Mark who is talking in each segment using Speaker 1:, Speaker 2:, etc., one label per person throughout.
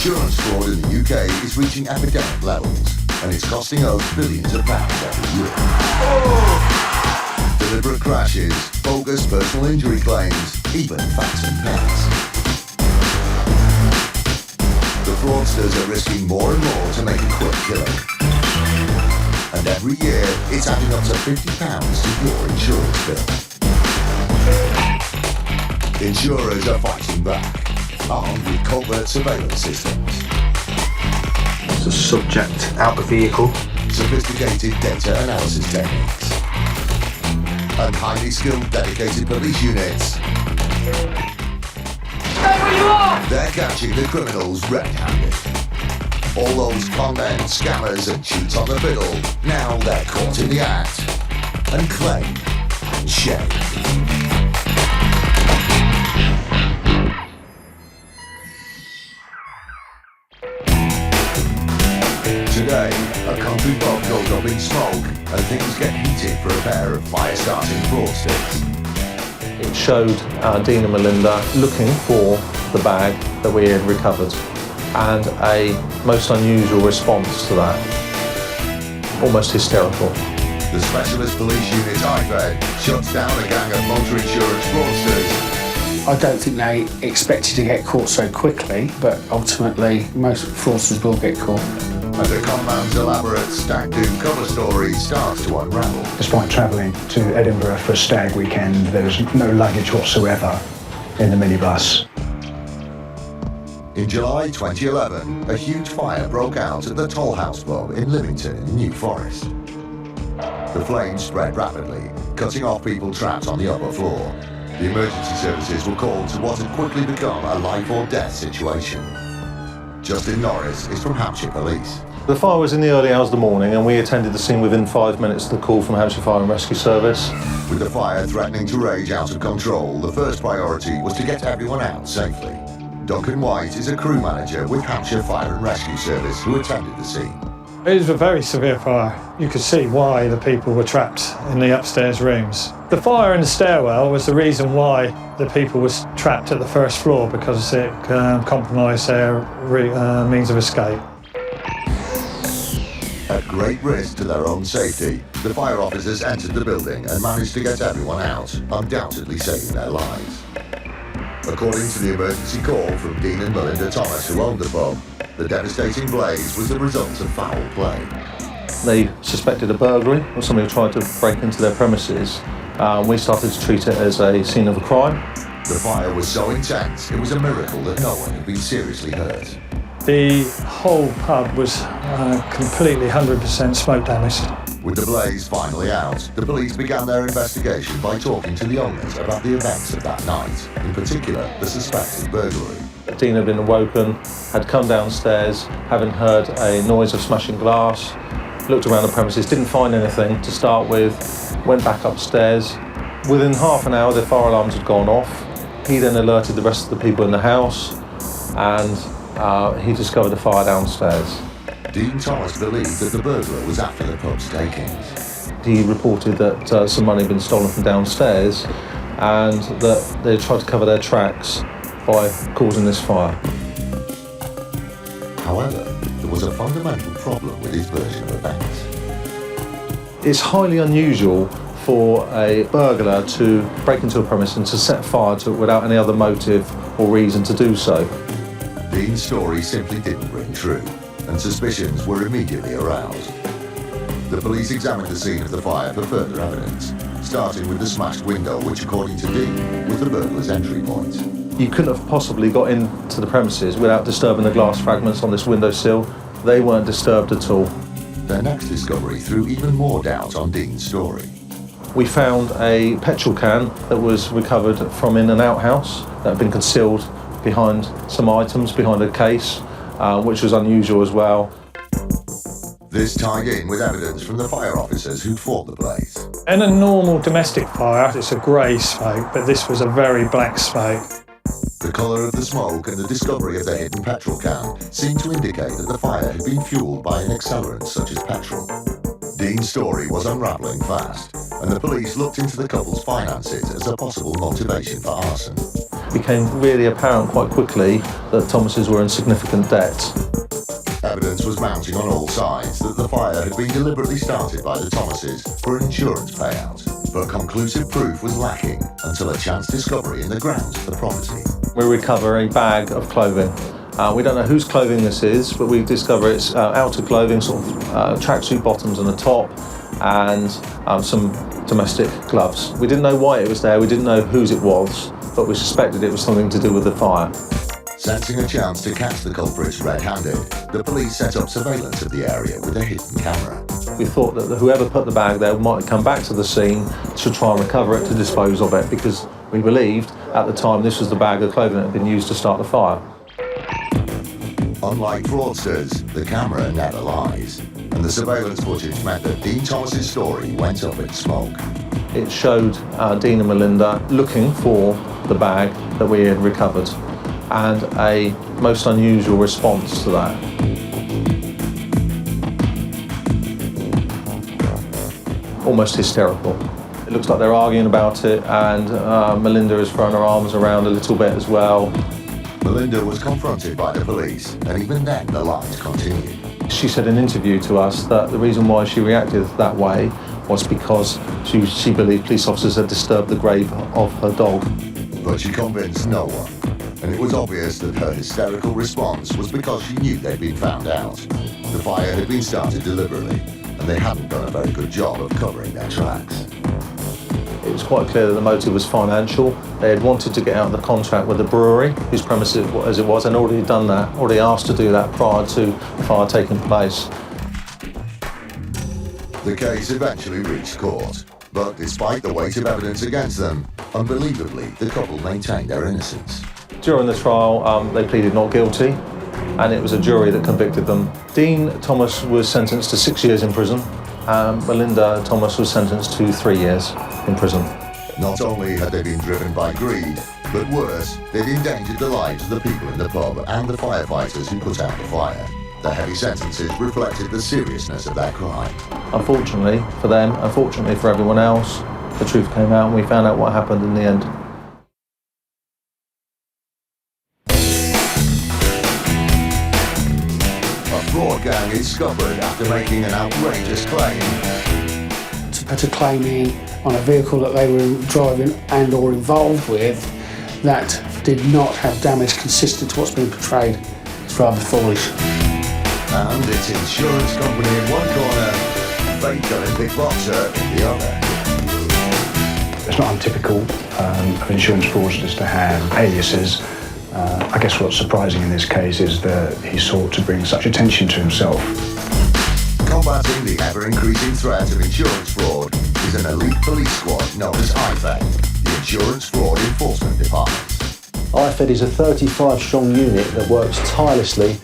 Speaker 1: Insurance fraud in the UK is reaching epidemic levels, and it's costing us billions of pounds every year. Deliberate crashes, bogus personal injury claims, even phantom pets. The fraudsters are risking more and more to make a quick killing. And every year, it's adding up to £50 to your insurance bill. Insurers are fighting back, armed with covert surveillance systems.
Speaker 2: The subject out the vehicle.
Speaker 1: Sophisticated data analysis techniques. And highly skilled dedicated police units.
Speaker 3: Stay where you are!
Speaker 1: They're catching the criminals red-handed. All those con men, scammers and cheats on the fiddle, now they're caught in the act. And claim and shame. Today, a country pub goes up in smoke and things get heated for a pair of fire-starting fraudsters.
Speaker 4: It showed Dean and Melinda looking for the bag that we had recovered, and a most unusual response to that, almost hysterical.
Speaker 1: The Specialist Police Unit IFED shuts down a gang of motor insurance fraudsters.
Speaker 5: I don't think they expected to get caught so quickly, but ultimately most fraudsters will get caught.
Speaker 1: And the conman's elaborate Stag cover story starts to unravel.
Speaker 6: Despite travelling to Edinburgh for a stag weekend, there was no luggage whatsoever in the minibus.
Speaker 1: In July 2011, a huge fire broke out at the Toll House pub in Lymington in the New Forest. The flames spread rapidly, cutting off people trapped on the upper floor. The emergency services were called to what had quickly become a life or death situation. Justin Norris is from Hampshire Police.
Speaker 4: The fire was in the early hours of the morning, and we attended the scene within 5 minutes of the call from Hampshire Fire and Rescue Service.
Speaker 1: With the fire threatening to rage out of control, the first priority was to get everyone out safely. Duncan White is a crew manager with Hampshire Fire and Rescue Service who attended the scene.
Speaker 7: It was a very severe fire. You could see why the people were trapped in the upstairs rooms. The fire in the stairwell was the reason why the people were trapped at the first floor, because it compromised their means of escape.
Speaker 1: At great risk to their own safety, the fire officers entered the building and managed to get everyone out, undoubtedly saving their lives. According to the emergency call from Dean and Melinda Thomas, who owned the pub, the devastating blaze was the result of foul play.
Speaker 4: They suspected a burglary or somebody who tried to break into their premises. We started to treat it as a scene of a crime.
Speaker 1: The fire was so intense, it was a miracle that no one had been seriously hurt.
Speaker 7: The whole pub was completely 100% smoke damaged.
Speaker 1: With the blaze finally out, the police began their investigation by talking to the owners about the events of that night, in particular the suspected burglary.
Speaker 4: Dean had been awoken, had come downstairs, having heard a noise of smashing glass, looked around the premises, didn't find anything to start with, went back upstairs. Within half an hour, the fire alarms had gone off. He then alerted the rest of the people in the house, and he discovered a fire downstairs.
Speaker 1: Dean Thomas believed that the burglar was after the pub's takings.
Speaker 4: He reported that some money had been stolen from downstairs, and that they had tried to cover their tracks by causing this fire.
Speaker 1: However, there was a fundamental problem with his version of events.
Speaker 4: It's highly unusual for a burglar to break into a premise and to set fire to it without any other motive or reason to do so.
Speaker 1: Dean's story simply didn't ring true, and suspicions were immediately aroused. The police examined the scene of the fire for further evidence, starting with the smashed window, which, according to Dean, was the burglar's entry point.
Speaker 4: You couldn't have possibly got into the premises without disturbing the glass fragments on this windowsill. They weren't disturbed at all.
Speaker 1: Their next discovery threw even more doubt on Dean's story.
Speaker 4: We found a petrol can that was recovered from in an outhouse that had been concealed behind some items, behind a case, which was unusual as well.
Speaker 1: This tied in with evidence from the fire officers who'd fought the blaze.
Speaker 7: In a normal domestic fire, it's a grey smoke, but this was a very black smoke.
Speaker 1: The colour of the smoke and the discovery of the hidden petrol can seemed to indicate that the fire had been fuelled by an accelerant such as petrol. Dean's story was unravelling fast, and the police looked into the couple's finances as a possible motivation for arson.
Speaker 4: It became really apparent quite quickly that Thomases were in significant debt.
Speaker 1: Evidence was mounting on all sides that the fire had been deliberately started by the Thomases for an insurance payout, but conclusive proof was lacking until a chance discovery in the grounds of the property.
Speaker 4: We recover a bag of clothing. We don't know whose clothing this is, but we discover it's outer clothing, sort of tracksuit bottoms and a top, and some domestic gloves. We didn't know why it was there, we didn't know whose it was, but we suspected it was something to do with the fire.
Speaker 1: Sensing a chance to catch the culprits red-handed, the police set up surveillance of the area with a hidden camera.
Speaker 4: We thought that whoever put the bag there might come back to the scene to try and recover it, to dispose of it, because we believed at the time this was the bag of clothing that had been used to start the fire.
Speaker 1: Unlike fraudsters, the camera never lies, and the surveillance footage meant that Dean Thomas's story went up in smoke.
Speaker 4: It showed Dean and Melinda looking for the bag that we had recovered, and a most unusual response to that. Almost hysterical. It looks like they're arguing about it, and Melinda is throwing her arms around a little bit as well.
Speaker 1: Melinda was confronted by the police, and even then the lies continued.
Speaker 4: She said in an interview to us that the reason why she reacted that way was because she believed police officers had disturbed the grave of her dog.
Speaker 1: But she convinced no one, and it was obvious that her hysterical response was because she knew they'd been found out. The fire had been started deliberately, and they hadn't done a very good job of covering their tracks.
Speaker 4: It was quite clear that the motive was financial. They had wanted to get out of the contract with the brewery, whose premises as it was, and already done that, already asked to do that prior to the fire taking place.
Speaker 1: The case eventually reached court, but despite the weight of evidence against them, unbelievably, the couple maintained their innocence.
Speaker 4: During the trial, they pleaded not guilty, and it was a jury that convicted them. Dean Thomas was sentenced to 6 years in prison, and Melinda Thomas was sentenced to 3 years in prison.
Speaker 1: Not only had they been driven by greed, but worse, they'd endangered the lives of the people in the pub and the firefighters who put out the fire. The heavy sentences reflected the seriousness of their crime.
Speaker 4: Unfortunately for them, unfortunately for everyone else, the truth came out and we found out what happened in the end.
Speaker 1: A fraud gang is scuppered after making an outrageous claim.
Speaker 5: To put a claim in on a vehicle that they were driving and or involved with that did not have damage consistent to what's been portrayed is rather foolish.
Speaker 1: And its insurance company in one corner, fake Olympic boxer in the other.
Speaker 6: It's not untypical of insurance fraudsters to have aliases. I guess what's surprising in this case is that he sought to bring such attention to himself.
Speaker 1: Combating the ever-increasing threat of insurance fraud is an elite police squad known as IFED, the Insurance Fraud Enforcement Department.
Speaker 3: IFED is a 35-strong unit that works tirelessly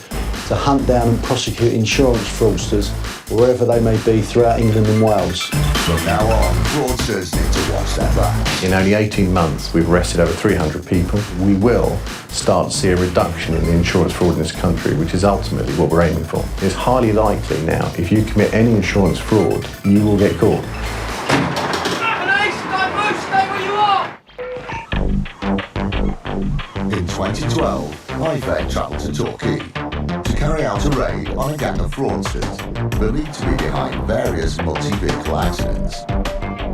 Speaker 3: to hunt down and prosecute insurance fraudsters wherever they may be throughout England and Wales.
Speaker 1: From now on, fraudsters need to watch their back.
Speaker 8: In only 18 months, we've arrested over 300 people. We will start to see a reduction in the insurance fraud in this country, which is ultimately what we're aiming for. It's highly likely now, if you commit any insurance fraud, you will get caught.
Speaker 1: In 2012, IFED travelled to Torquay to carry out a raid on a gang of fraudsters believed to be behind various multi-vehicle accidents.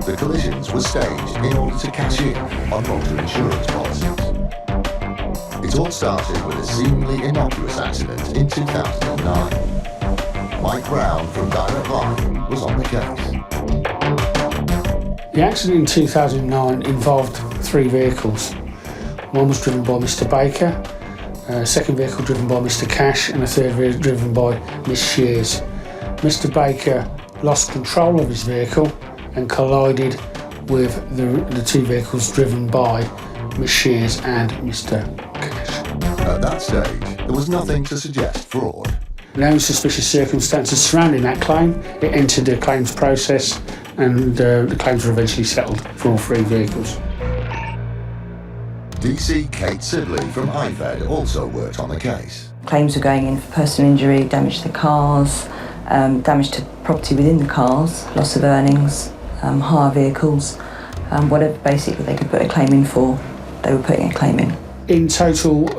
Speaker 1: The collisions were staged in order to cash in on motor insurance policies. It all started with a seemingly innocuous accident in 2009. Mike Brown from Direct Line was on the case.
Speaker 5: The accident in 2009 involved 3 vehicles. One was driven by Mr. Baker, a second vehicle driven by Mr. Cash, and a third vehicle driven by Miss Shears. Mr. Baker lost control of his vehicle and collided with the 2 vehicles driven by Miss Shears and Mr. Cash.
Speaker 1: At that stage, there was nothing to suggest fraud.
Speaker 5: No suspicious circumstances surrounding that claim. It entered the claims process and the claims were eventually settled for all 3 vehicles.
Speaker 1: DC Kate Sidley from IFED also worked on the case.
Speaker 9: Claims were going in for personal injury, damage to cars, damage to property within the cars, loss of earnings, hire vehicles, whatever basically they could put a claim in for, they were putting a claim in.
Speaker 5: In total,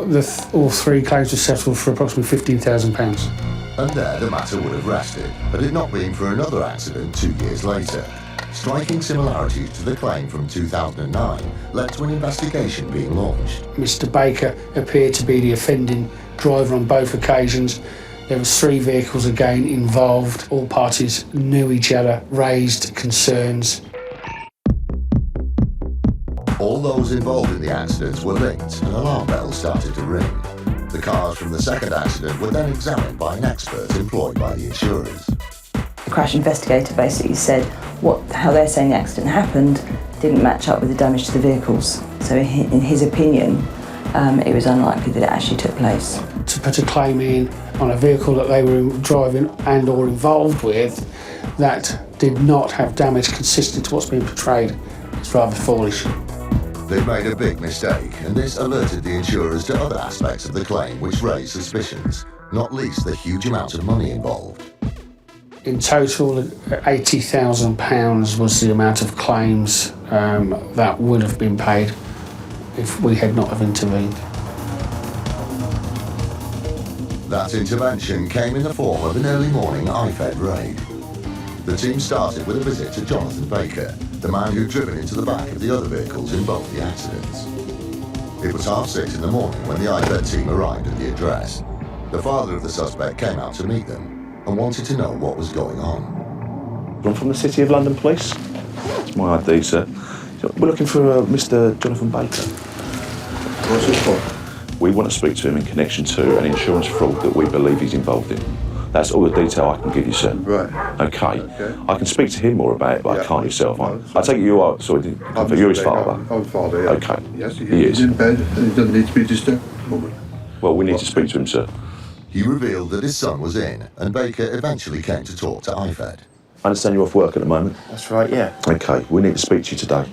Speaker 5: all three claims were settled for approximately £15,000.
Speaker 1: And there the matter would have rested, had it not been for another accident 2 years later. Striking similarities to the claim from 2009 led to an investigation being launched.
Speaker 5: Mr Baker appeared to be the offending driver on both occasions. There was 3 vehicles again involved. All parties knew each other, raised concerns.
Speaker 1: All those involved in the accidents were linked and alarm bells started to ring. The cars from the second accident were then examined by an expert employed by the insurers.
Speaker 9: The crash investigator basically said how they're saying the accident happened didn't match up with the damage to the vehicles. So in his opinion, it was unlikely that it actually took place.
Speaker 5: To put a claim in on a vehicle that they were driving and or involved with that did not have damage consistent to what's being portrayed is rather foolish.
Speaker 1: They'd made a big mistake, and this alerted the insurers to other aspects of the claim which raised suspicions, not least the huge amount of money involved.
Speaker 5: In total, £80,000 was the amount of claims that would have been paid if we had not have intervened.
Speaker 1: That intervention came in the form of an early morning IFED raid. The team started with a visit to Jonathan Baker, the man who'd driven into the back of the other vehicles in both the accidents. It was 6:30 in the morning when the IFED team arrived at the address. The father of the suspect came out to meet them and wanted to know what was going on.
Speaker 10: I'm from the City of London Police. It's my ID, sir. We're looking for Mr. Jonathan Baker.
Speaker 2: What's this for?
Speaker 10: We want to speak to him in connection to an insurance fraud that we believe he's involved in. That's all the detail I can give you, sir.
Speaker 2: Right.
Speaker 10: Okay. I can speak to him more about it, but I can't yourself. I take it you are, sorry, you're his father?
Speaker 2: I'm father, yeah.
Speaker 10: Okay.
Speaker 2: Yes,
Speaker 10: he is.
Speaker 2: He's in bed and he doesn't need to be disturbed at the moment.
Speaker 10: Well, we need to speak to him, sir.
Speaker 1: He revealed that his son was in, and Baker eventually came to talk to IFED.
Speaker 10: I understand you're off work at the moment.
Speaker 11: That's right, yeah.
Speaker 10: Okay, we need to speak to you today.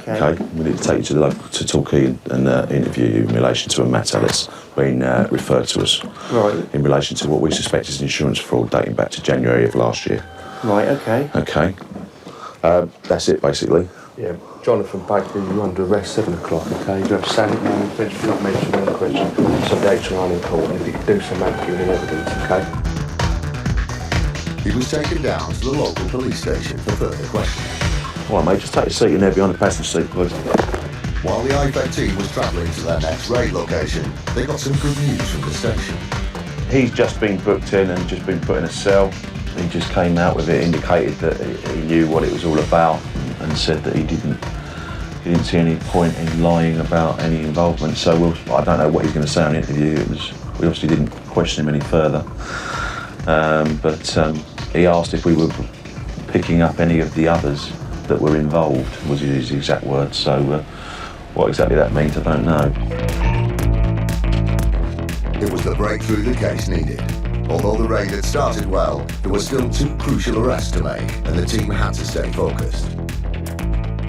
Speaker 10: Okay. We need to take you to Torquay and interview you in relation to a matter that's been referred to us.
Speaker 11: Right.
Speaker 10: In relation to what we suspect is insurance fraud dating back to January of last year.
Speaker 11: Right, okay.
Speaker 10: Okay. That's it, basically.
Speaker 11: Yeah, Jonathan Baker, you're under arrest, 7 o'clock, okay? You have standing name, if you're not mentioned in the question, subject to unimportant. If you can do some giving evidence, okay?
Speaker 1: He was taken down to the local police station for further questioning.
Speaker 10: All right, mate, just take a seat in there behind the passenger seat, please.
Speaker 1: While the IFED team was travelling to their next raid location, they got some good news from the station.
Speaker 10: He's just been booked in and just been put in a cell. He just came out with it, indicated that he knew what it was all about and said that he didn't see any point in lying about any involvement. So I don't know what he's going to say on the interview. We obviously didn't question him any further. But he asked if we were picking up any of the others that were involved, was his exact words. So what exactly that means, I don't know.
Speaker 1: It was the breakthrough the case needed. Although the raid had started well, there were still 2 crucial arrests to make, and the team had to stay focused.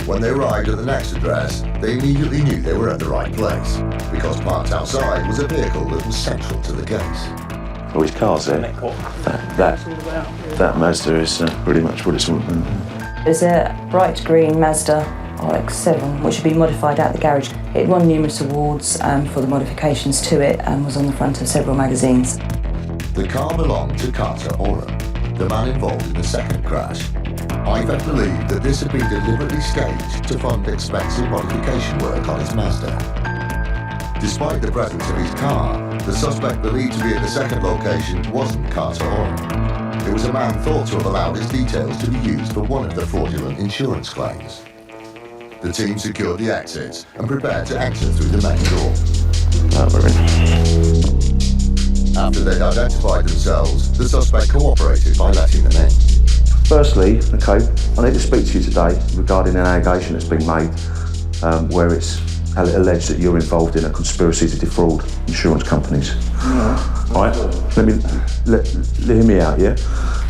Speaker 1: When they arrived at the next address, they immediately knew they were at the right place, because parked outside was a vehicle that was central to the case.
Speaker 10: Oh, his car's there. That Mazda is pretty much what it's all about.
Speaker 9: There's a bright green Mazda RX-7, which had been modified at the garage. It won numerous awards for the modifications to it and was on the front of several magazines.
Speaker 1: The car belonged to Carter Oram, the man involved in the second crash. IFED believed that this had been deliberately staged to fund expensive modification work on his Mazda. Despite the presence of his car, the suspect believed to be at the second location wasn't Carter Oram. It was a man thought to have allowed his details to be used for one of the fraudulent insurance claims. The team secured the exits and prepared to enter through the main door.
Speaker 10: We're in.
Speaker 1: After they'd identified themselves, the suspect cooperated by letting them in.
Speaker 10: Firstly, okay, I need to speak to you today regarding an allegation that's been made where it's alleged that you're involved in a conspiracy to defraud insurance companies. Right? Hear me out, yeah?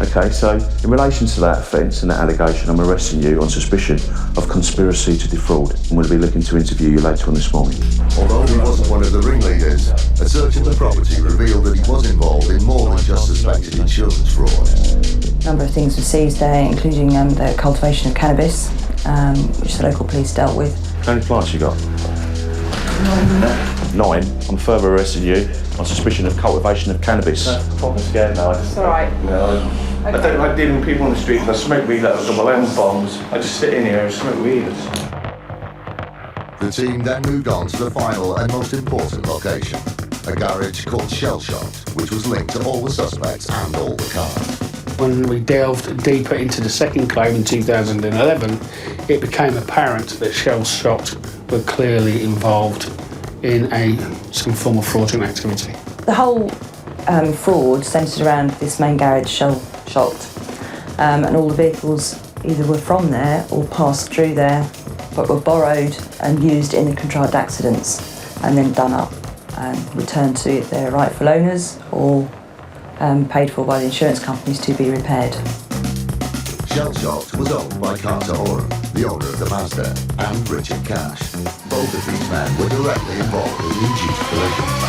Speaker 10: Okay, so in relation to that offence and that allegation, I'm arresting you on suspicion of conspiracy to defraud. I'm going to be looking to interview you later on this morning.
Speaker 1: Although he wasn't one of the the ringleaders, a search of the property revealed that he was involved in more than just suspected insurance fraud.
Speaker 9: A number of things were seized there, including the cultivation of cannabis, which the local police dealt with.
Speaker 10: How many plants you got? 9. I'm further arresting you on suspicion of cultivation of cannabis.
Speaker 2: I'm fucking scared now.
Speaker 9: It's all right.
Speaker 2: I don't like dealing with people on the street because I smoke weed like I've got my own bombs. I just sit in here and smoke weed.
Speaker 1: The team then moved on to the final and most important location, a garage called Shell Shocked, which was linked to all the suspects and all the cars.
Speaker 5: When we delved deeper into the second claim in 2011, it became apparent that Shell Shocked were clearly involved in some form of fraudulent activity.
Speaker 9: The whole fraud centred around this main garage, Shell Shocked, and all the vehicles either were from there or passed through there, but were borrowed and used in the contrived accidents and then done up and returned to their rightful owners or paid for by the insurance companies to be repaired.
Speaker 1: Shell Shocked was owned by Carter Oram, the owner of the Mazda, and Richard Cash. Both of these men were directly involved in the induced collisions.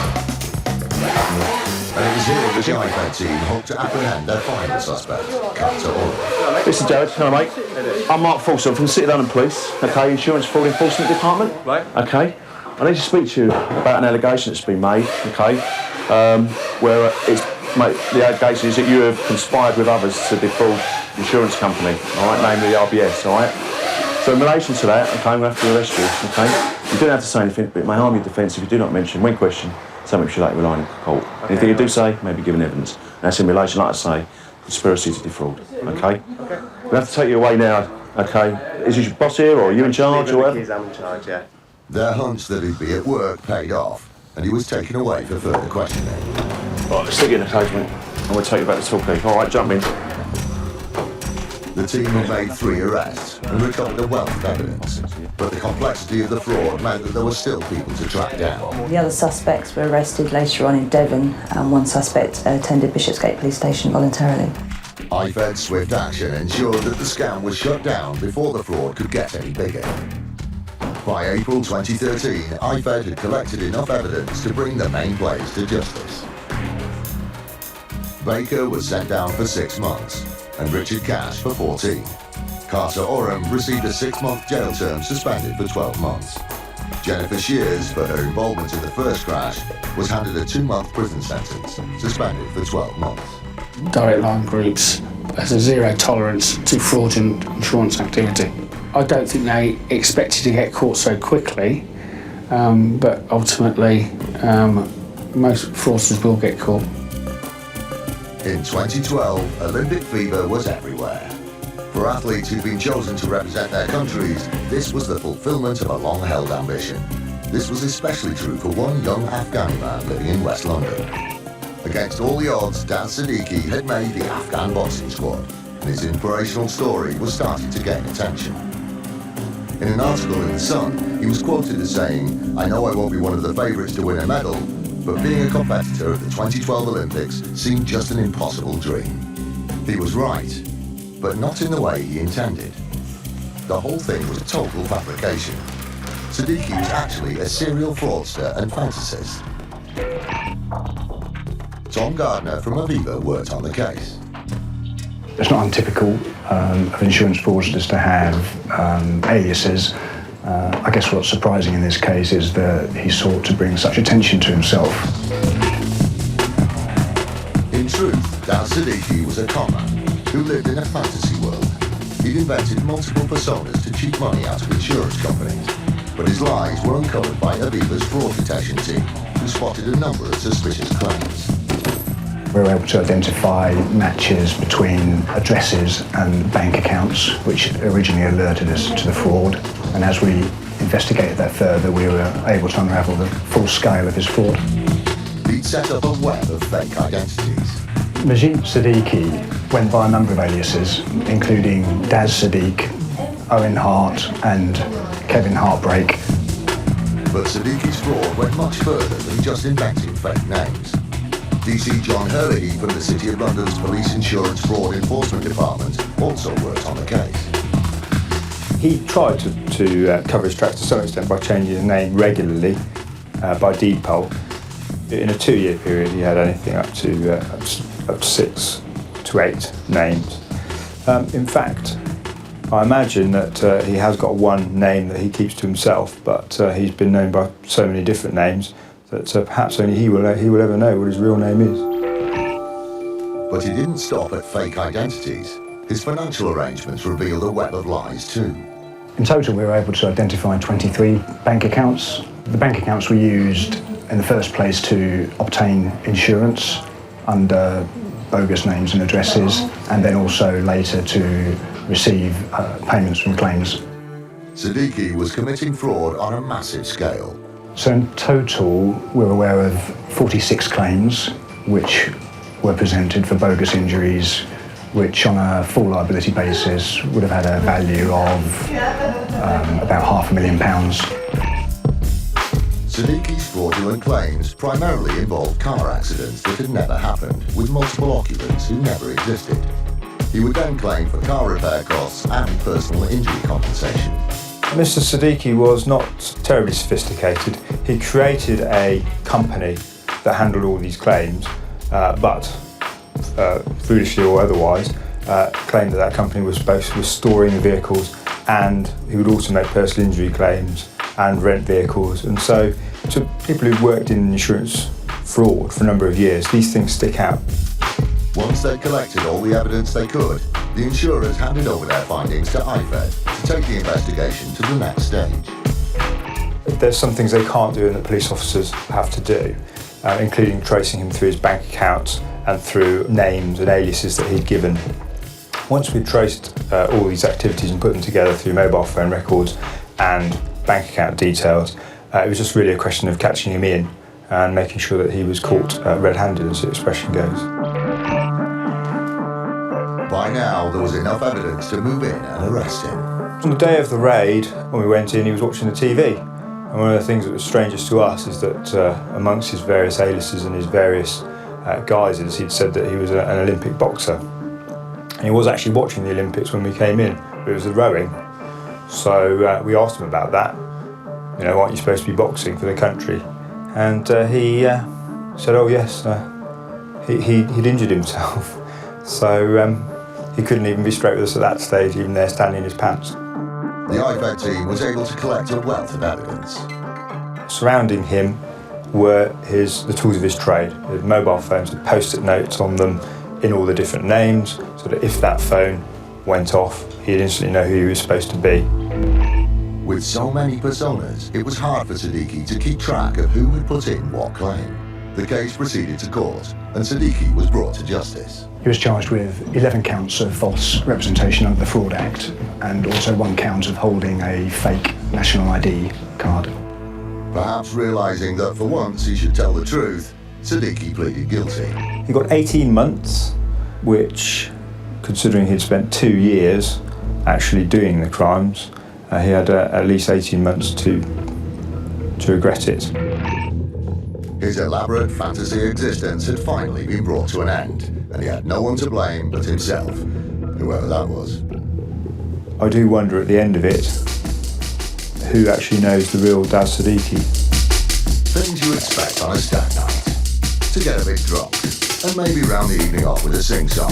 Speaker 1: And it was here that the IFED team hoped to apprehend their final suspect, Carter Oram.
Speaker 10: This is Jared. Hello, mate. I'm Mark Fraudster from the City London Police, okay, Insurance Fraud Enforcement Department.
Speaker 2: Right.
Speaker 10: Okay. I need to speak to you about an allegation that's been made, okay, where the allegation is that you have conspired with others to defraud the insurance company, all right, namely the RBS, all right? So in relation to that, okay, I'm going to have to arrest you, okay? You don't have to say anything, but it may harm your defence if you do not mention, when questioned, something which you later rely on in court. Okay. Anything you do say may be given evidence. And that's in relation, like I say, conspiracy to defraud, okay? We'll have to take you away now, okay? Is your boss here, or are you in charge, or whatever?
Speaker 2: I'm in charge, yeah.
Speaker 1: Their hunch that he'd be at work paid off, and he was taken away for further questioning.
Speaker 10: Right, let's stick you in the cage, mate. And we'll take you back to Torquay. All right, jump in.
Speaker 1: The team had made 3 arrests and recovered a wealth of evidence, but the complexity of the fraud meant that there were still people to track down.
Speaker 9: The other suspects were arrested later on in Devon, and one suspect attended Bishopsgate Police Station voluntarily.
Speaker 1: IFED's swift action ensured that the scam was shut down before the fraud could get any bigger. By April 2013, IFED had collected enough evidence to bring the main players to justice. Baker was sent down for 6 months, and Richard Cash for 14. Carter Oram received a 6-month jail term suspended for 12 months. Jennifer Shears, for her involvement in the first crash, was handed a 2-month prison sentence, suspended for 12 months.
Speaker 5: Direct line groups has a zero tolerance to fraudulent insurance activity. I don't think they expected to get caught so quickly, but ultimately most fraudsters will get caught.
Speaker 1: In 2012, Olympic fever was everywhere. For athletes who'd been chosen to represent their countries, this was the fulfillment of a long-held ambition. This was especially true for one young Afghani man living in West London. Against all the odds, Daz Siddiqui had made the Afghan boxing squad, and his inspirational story was starting to gain attention. In an article in The Sun, he was quoted as saying, "I know I won't be one of the favourites to win a medal, but being a competitor at the 2012 Olympics seemed just an impossible dream." He was right, but not in the way he intended. The whole thing was a total fabrication. Siddiqui was actually a serial fraudster and fantasist. Tom Gardner from Aviva worked on the case.
Speaker 6: It's not untypical of insurance fraudsters to have aliases. I guess what's surprising in this case is that he sought to bring such attention to himself.
Speaker 1: In truth, Daz Siddiqui was a conman who lived in a fantasy world. He'd invented multiple personas to cheat money out of insurance companies, but his lies were uncovered by Aviva's fraud detection team, who spotted a number of suspicious claims.
Speaker 6: We were able to identify matches between addresses and bank accounts, which originally alerted us to the fraud. And as we investigated that further, we were able to unravel the full scale of his fraud.
Speaker 1: He'd set up a web of fake identities.
Speaker 6: Majid Siddiqui went by a number of aliases, including Daz Siddiq, Owen Hart, and Kevin Heartbreak.
Speaker 1: But Siddiqui's fraud went much further than just inventing fake names. DC John Hurley from the City of London's Police Insurance Fraud Enforcement Department also worked on the case.
Speaker 12: He tried to cover his tracks to some extent by changing his name regularly, by deed poll. In a 2-year period, he had anything up to 6 to 8 names. In fact, I imagine that he has got one name that he keeps to himself, but he's been known by so many different names that perhaps only he will ever know what his real name is.
Speaker 1: But he didn't stop at fake identities. His financial arrangements revealed a web of lies too.
Speaker 6: In total, we were able to identify 23 bank accounts. The bank accounts were used in the first place to obtain insurance under bogus names and addresses, and then also later to receive payments from claims.
Speaker 1: Siddiqui was committing fraud on a massive scale.
Speaker 6: So in total, we're aware of 46 claims which were presented for bogus injuries, which on a full liability basis would have had a value of about £500,000.
Speaker 1: Siddiqui's fraudulent claims primarily involved car accidents that had never happened, with multiple occupants who never existed. He would then claim for car repair costs and personal injury compensation.
Speaker 12: Mr. Siddiqui was not terribly sophisticated. He created a company that handled all these claims, but foolishly or otherwise, claimed that company was storing the vehicles, and he would also make personal injury claims and rent vehicles. And so to people who've worked in insurance fraud for a number of years, these things stick out.
Speaker 1: Once they'd collected all the evidence they could, the insurers handed over their findings to IFED to take the investigation to the next stage.
Speaker 12: There's some things they can't do and that police officers have to do, including tracing him through his bank accounts and through names and aliases that he'd given. Once we'd traced all these activities and put them together through mobile phone records and bank account details, it was just really a question of catching him in and making sure that he was caught red-handed, as the expression goes.
Speaker 1: By now, there was enough evidence to move in and arrest him.
Speaker 12: On the day of the raid, when we went in, he was watching the TV. And one of the things that was strangest to us is that amongst his various aliases and his various guises, he'd said that he was an Olympic boxer. And he was actually watching the Olympics when we came in, but it was the rowing. So we asked him about that. You know, aren't you supposed to be boxing for the country? And he said, oh yes, he'd injured himself. So he couldn't even be straight with us at that stage, even there standing in his pants.
Speaker 1: The IFED team was able to collect a wealth of evidence.
Speaker 12: Surrounding him were the tools of his trade. His mobile phones with post-it notes on them in all the different names, so that if that phone went off, he'd instantly know who he was supposed to be.
Speaker 1: With so many personas, it was hard for Siddiqui to keep track of who had put in what claim. The case proceeded to court, and Siddiqui was brought to justice.
Speaker 6: He was charged with 11 counts of false representation under the Fraud Act, and also 1 count of holding a fake national ID card.
Speaker 1: Perhaps realising that for once he should tell the truth, Siddiqui pleaded guilty.
Speaker 12: He got 18 months, which, considering he'd spent 2 years actually doing the crimes, he had at least 18 months to regret it.
Speaker 1: His elaborate fantasy existence had finally been brought to an end, and he had no one to blame but himself, whoever that was.
Speaker 12: I do wonder at the end of it, who actually knows the real Daz Siddiqui?
Speaker 1: Things you expect on a stag night. To get a bit drunk, and maybe round the evening off with a sing-song.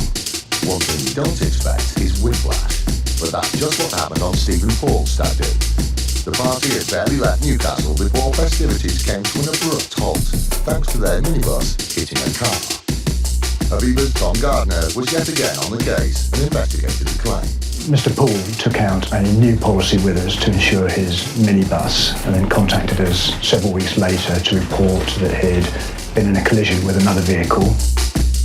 Speaker 1: One thing you don't expect is whiplash, but that's just what happened on Stephen Paul's stag do. The party had barely left Newcastle before festivities came to an abrupt halt, thanks to their minibus hitting a car. Aviva's Tom Gardner was yet again on the case and investigated the claim.
Speaker 6: Mr. Paul took out a new policy with us to insure his minibus, and then contacted us several weeks later to report that he'd been in a collision with another vehicle.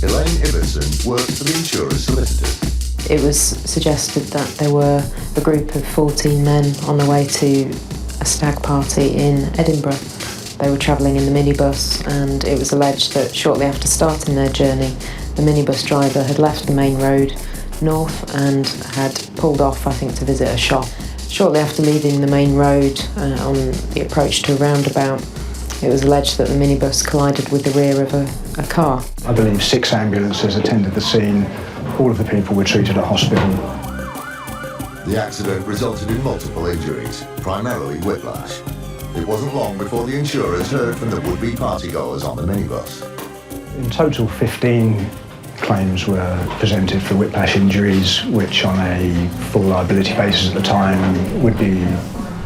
Speaker 1: Elaine Ibbotson worked for the insurer's solicitors.
Speaker 13: It was suggested that there were a group of 14 men on their way to a stag party in Edinburgh. They were travelling in the minibus, and it was alleged that shortly after starting their journey, the minibus driver had left the main road north and had pulled off, I think, to visit a shop. Shortly after leaving the main road on the approach to a roundabout, it was alleged that the minibus collided with the rear of a car.
Speaker 6: I believe 6 ambulances attended the scene. All of the people were treated at hospital.
Speaker 1: The accident resulted in multiple injuries, primarily whiplash. It wasn't long before the insurers heard from the would-be partygoers on the minibus.
Speaker 6: In total, 15 claims were presented for whiplash injuries, which on a full liability basis at the time would be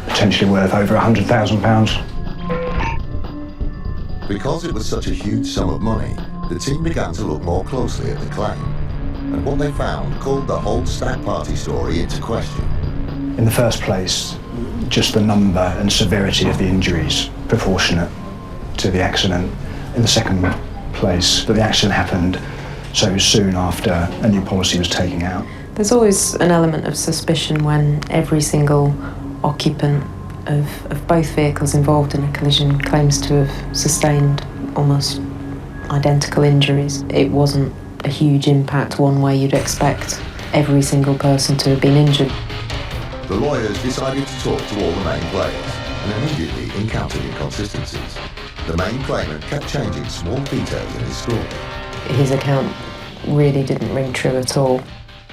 Speaker 6: potentially worth over £100,000.
Speaker 1: Because it was such a huge sum of money, the team began to look more closely at the claim. And what they found called the whole Stag party story into question.
Speaker 6: In the first place, just the number and severity of the injuries proportionate to the accident. In the second place, that the accident happened so soon after a new policy was taken out.
Speaker 13: There's always an element of suspicion when every single occupant of both vehicles involved in a collision claims to have sustained almost identical injuries. It wasn't a huge impact one way you'd expect every single person to have been injured.
Speaker 1: The lawyers decided to talk to all the main players and immediately encountered inconsistencies. The main claimant kept changing small details in his story.
Speaker 13: His account really didn't ring true at all.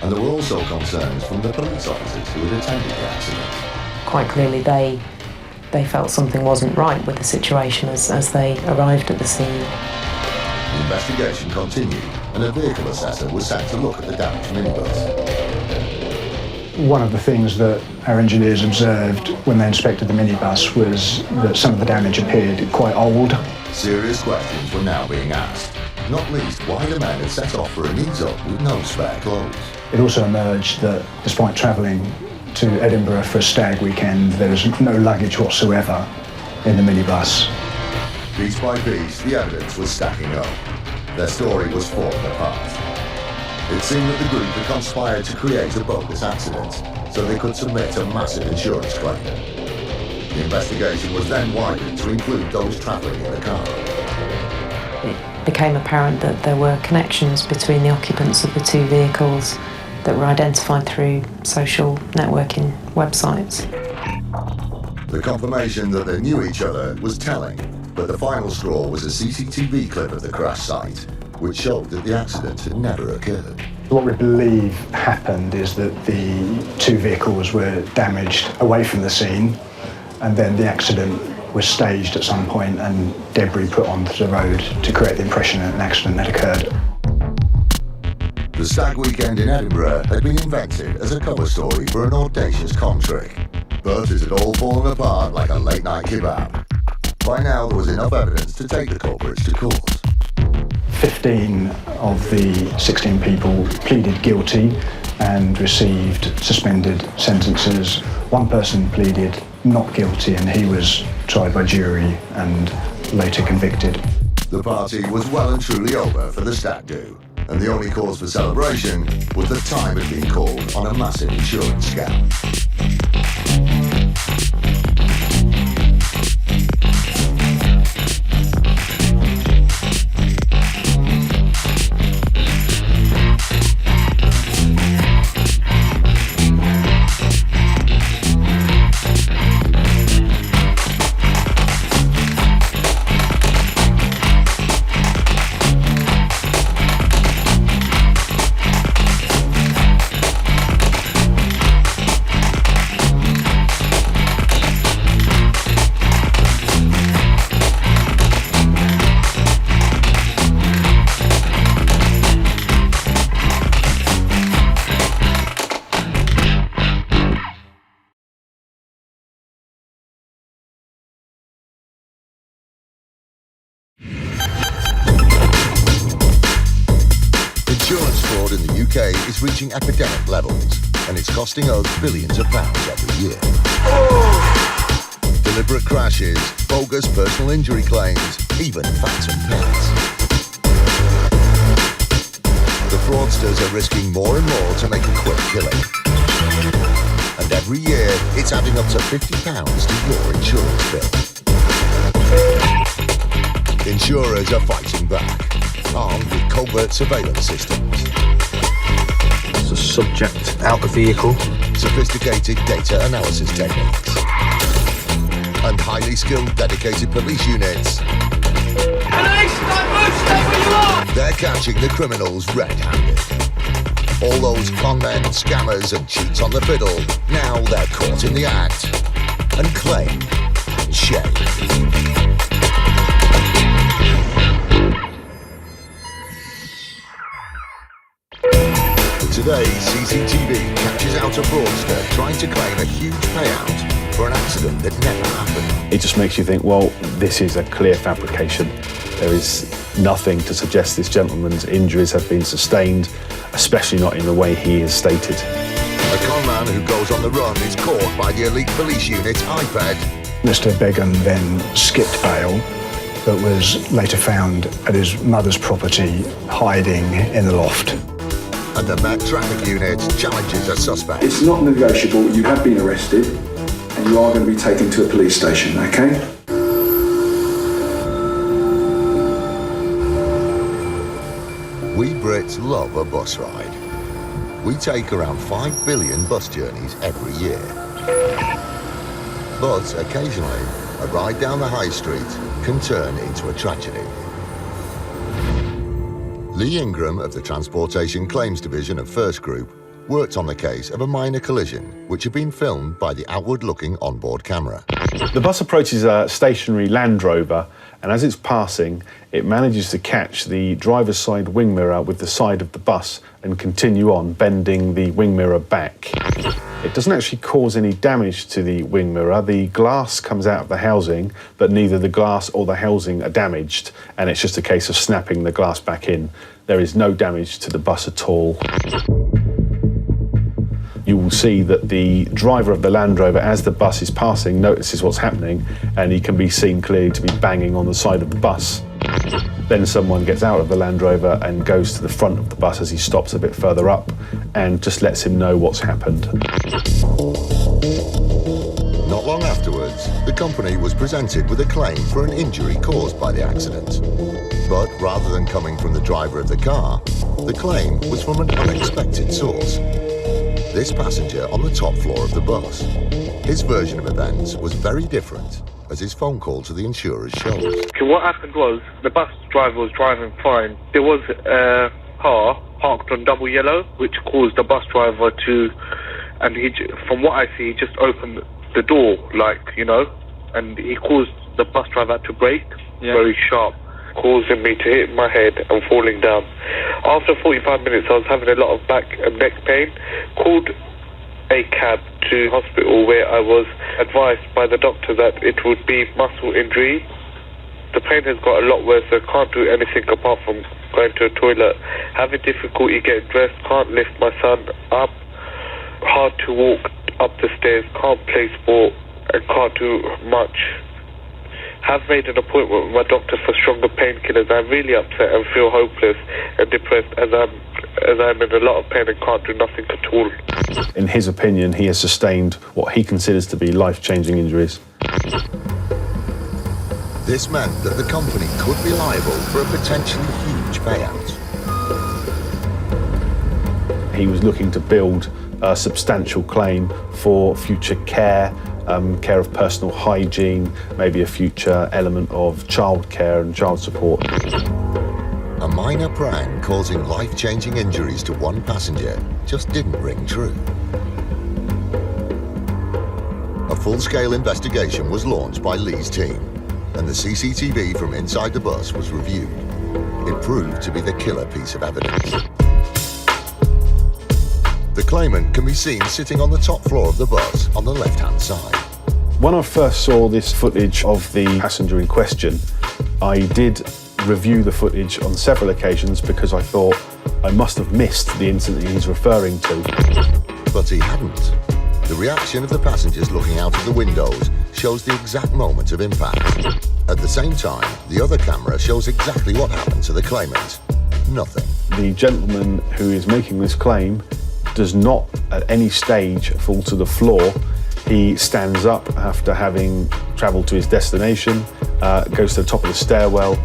Speaker 1: And there were also concerns from the police officers who had attended the accident.
Speaker 13: Quite clearly they felt something wasn't right with the situation as they arrived at the scene.
Speaker 1: The investigation continued and a vehicle assessor was sent to look at the damaged minibus.
Speaker 6: One of the things that our engineers observed when they inspected the minibus was that some of the damage appeared quite old.
Speaker 1: Serious questions were now being asked, not least why the men had set off for a meet-up with no spare clothes.
Speaker 6: It also emerged that despite travelling to Edinburgh for a stag weekend, there was no luggage whatsoever in the minibus.
Speaker 1: Piece by piece, the evidence was stacking up. Their story was falling apart. It seemed that the group had conspired to create a bogus accident so they could submit a massive insurance claim. The investigation was then widened to include those travelling in the car.
Speaker 13: It became apparent that there were connections between the occupants of the two vehicles that were identified through social networking websites.
Speaker 1: The confirmation that they knew each other was telling, but the final straw was a CCTV clip of the crash site, which showed that the accident had never occurred.
Speaker 6: What we believe happened is that the two vehicles were damaged away from the scene, and then the accident was staged at some point and debris put onto the road to create the impression that an accident had occurred.
Speaker 1: The Stag weekend in Edinburgh had been invented as a cover story for an audacious con trick, but it had all fallen apart like a late-night kebab. By now, there was enough evidence to take the culprits to court.
Speaker 6: 15 of the 16 people pleaded guilty and received suspended sentences. One person pleaded not guilty and he was tried by jury and later convicted.
Speaker 1: The party was well and truly over for the Stag do, and the only cause for celebration was that time had been called on a massive insurance scam. Insurance fraud in the UK is reaching epidemic levels, and it's costing us billions of pounds every year. Deliberate crashes, bogus personal injury claims, even phantom pets. The fraudsters are risking more and more to make a quick killing. And every year, it's adding up to £50 to your insurance bill. Insurers are fighting back, armed with covert surveillance systems.
Speaker 11: There's a subject out the vehicle.
Speaker 1: Sophisticated data analysis techniques. And highly skilled dedicated police units. They're catching the criminals red-handed. All those con men, scammers and cheats on the fiddle, now they're caught in the act and claim Shed. Today, CCTV catches out a fraudster trying to claim a huge payout for an accident that never happened.
Speaker 8: It just makes you think, well, this is a clear fabrication. There is nothing to suggest this gentleman's injuries have been sustained, especially not in the way he has stated.
Speaker 1: A conman who goes on the run is caught by the elite police unit IFED.
Speaker 6: Mr. Begum then skipped bail, but was later found at his mother's property, hiding in the loft.
Speaker 1: And the Met Traffic Unit challenges a suspect.
Speaker 14: It's not negotiable. You have been arrested and you are going to be taken to a police station, okay?
Speaker 1: We Brits love a bus ride. We take around 5 billion bus journeys every year. But occasionally, a ride down the high street can turn into a tragedy. Lee Ingram of the Transportation Claims Division of First Group worked on the case of a minor collision which had been filmed by the outward-looking onboard camera.
Speaker 8: The bus approaches a stationary Land Rover, and as it's passing, it manages to catch the driver's side wing mirror with the side of the bus and continue on, bending the wing mirror back. It doesn't actually cause any damage to the wing mirror. The glass comes out of the housing, but neither the glass or the housing are damaged, and it's just a case of snapping the glass back in. There is no damage to the bus at all. You will see that the driver of the Land Rover, as the bus is passing, notices what's happening, and he can be seen clearly to be banging on the side of the bus. Then someone gets out of the Land Rover and goes to the front of the bus as he stops a bit further up and just lets him know what's happened.
Speaker 1: Not long afterwards, the company was presented with a claim for an injury caused by the accident. But rather than coming from the driver of the car, the claim was from an unexpected source. This passenger on the top floor of the bus. His version of events was very different, as his phone call to the insurers shows.
Speaker 2: Okay, what happened was, the bus driver was driving fine. There was a car parked on double yellow, which caused the bus driver to, and from what I see, he just opened the door, and he caused the bus driver to brake, very sharp, causing me to hit my head and falling down. After 45 minutes, I was having a lot of back and neck pain. Called a cab to hospital where I was advised by the doctor that it would be muscle injury. The pain has got a lot worse, so I can't do anything apart from going to a toilet. Having difficulty getting dressed, can't lift my son up, hard to walk up the stairs, can't play sport, and can't do much. Have made an appointment with my doctor for stronger painkillers. I'm really upset and feel hopeless and depressed as I'm in a lot of pain and can't do nothing at all.
Speaker 8: In his opinion, he has sustained what he considers to be life-changing injuries.
Speaker 1: This meant that the company could be liable for a potentially huge payout.
Speaker 8: He was looking to build a substantial claim for future care, care of personal hygiene, maybe a future element of childcare and child support.
Speaker 1: A minor prank causing life-changing injuries to one passenger just didn't ring true. A full-scale investigation was launched by Lee's team, and the CCTV from inside the bus was reviewed. It proved to be the killer piece of evidence. The claimant can be seen sitting on the top floor of the bus on the left-hand side.
Speaker 8: When I first saw this footage of the passenger in question, I did review the footage on several occasions because I thought I must have missed the incident he's referring to.
Speaker 1: But he hadn't. The reaction of the passengers looking out of the windows shows the exact moment of impact. At the same time, the other camera shows exactly what happened to the claimant. Nothing.
Speaker 8: The gentleman who is making this claim does not at any stage fall to the floor. He stands up after having travelled to his destination, goes to the top of the stairwell,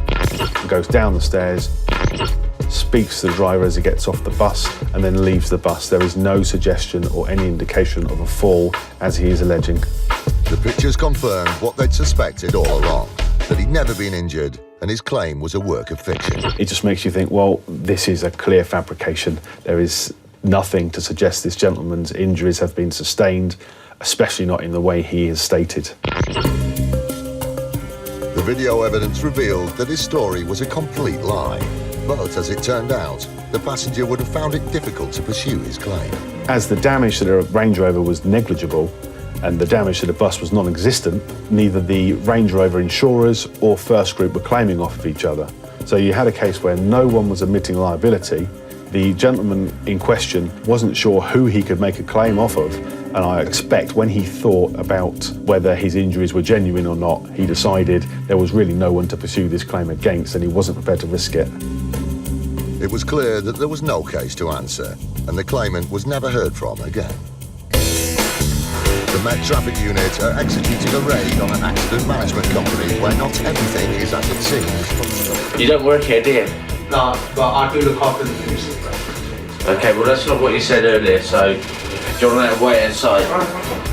Speaker 8: goes down the stairs, speaks to the driver as he gets off the bus, and then leaves the bus. There is no suggestion or any indication of a fall, as he is alleging.
Speaker 1: The pictures confirmed what they'd suspected all along, that he'd never been injured, and his claim was a work of fiction.
Speaker 8: It just makes you think, well, this is a clear fabrication. There is nothing to suggest this gentleman's injuries have been sustained, especially not in the way he has stated.
Speaker 1: The video evidence revealed that his story was a complete lie. But as it turned out, the passenger would have found it difficult to pursue his claim.
Speaker 15: As the damage to the Range Rover was negligible and the damage to the bus was non-existent, neither the Range Rover insurers or First Group were claiming off of each other. So you had a case where no one was admitting liability. The gentleman in question wasn't sure who he could make a claim off of, and I expect when he thought about whether his injuries were genuine or not, he decided there was really no one to pursue this claim against and he wasn't prepared to risk it.
Speaker 1: It was clear that there was no case to answer, and the claimant was never heard from again. The Met Traffic Unit are executing a raid on an accident management company where not everything is as it seems.
Speaker 10: You don't work here, do you?
Speaker 16: No, but I do look after the police.
Speaker 10: Okay, well that's not what you said earlier, so do you want to wait inside?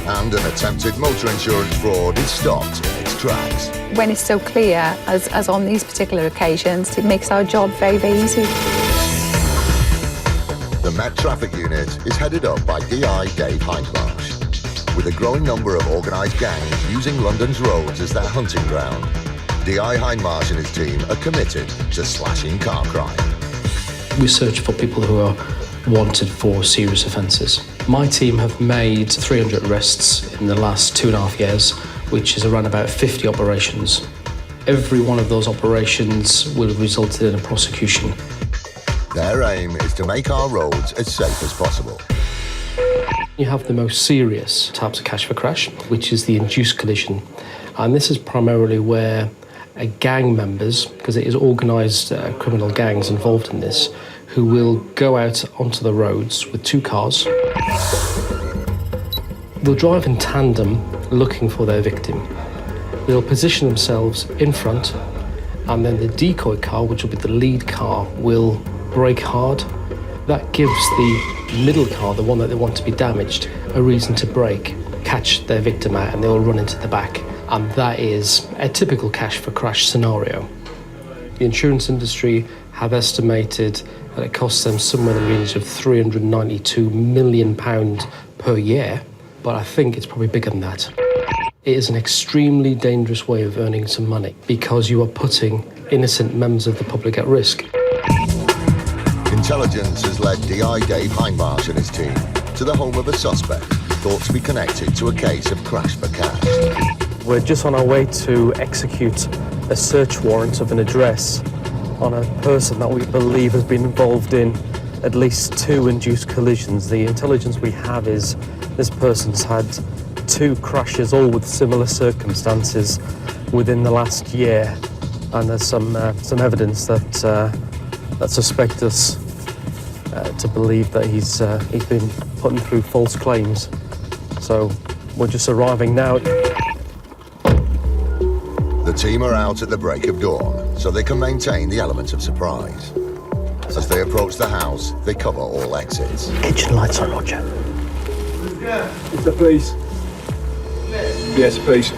Speaker 1: And an attempted motor insurance fraud is stopped in its tracks.
Speaker 17: When it's so clear, as on these particular occasions, it makes our job very, very easy.
Speaker 1: The Met Traffic Unit is headed up by DI Dave Hindmarsh. With a growing number of organised gangs using London's roads as their hunting ground, DI Hindmarsh and his team are committed to slashing car crime.
Speaker 18: We search for people who are wanted for serious offences. My team have made 300 arrests in the last 2.5 years, which is around about 50 operations. Every one of those operations will have resulted in a prosecution.
Speaker 1: Their aim is to make our roads as safe as possible.
Speaker 18: You have the most serious types of cash for crash, which is the induced collision. And this is primarily where gang members, because it is organised criminal gangs involved in this, who will go out onto the roads with 2 cars. They'll drive in tandem looking for their victim. They'll position themselves in front, and then the decoy car, which will be the lead car, will brake hard. That gives the middle car, the one that they want to be damaged, a reason to brake, catch their victim out, and they'll run into the back. And that is a typical cash for crash scenario. The insurance industry have estimated that it costs them somewhere in the range of £392 million per year, but I think it's probably bigger than that. It is an extremely dangerous way of earning some money because you are putting innocent members of the public at risk.
Speaker 1: Intelligence has led DI Dave Hindmarsh and his team to the home of a suspect thought to be connected to a case of crash for cash.
Speaker 18: We're just on our way to execute a search warrant of an address on a person that we believe has been involved in at least 2 induced collisions. The intelligence we have is this person's had 2 crashes, all with similar circumstances, within the last year, and there's some evidence that suspect us to believe that he's been putting through false claims. So we're just arriving now.
Speaker 1: The team are out at the break of dawn, so they can maintain the element of surprise. As they approach the house, they cover all exits.
Speaker 3: Kitchen lights on, Roger.
Speaker 14: Is the police? Yes, please.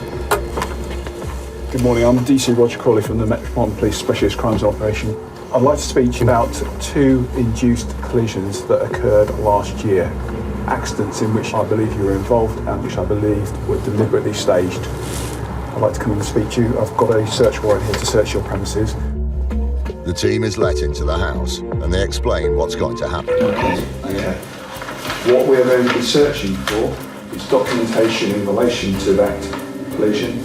Speaker 14: Good morning, I'm DC Roger Crawley from the Metropolitan Police Specialist Crimes Operation. I'd like to speak to you about 2 induced collisions that occurred last year. Accidents in which I believe you were involved and which I believe were deliberately staged. I'd like to come and speak to you. I've got a search warrant here to search your premises.
Speaker 1: The team is let into the house and they explain what's going to happen.
Speaker 14: Okay. What we're going to be searching for is documentation in relation to that collision,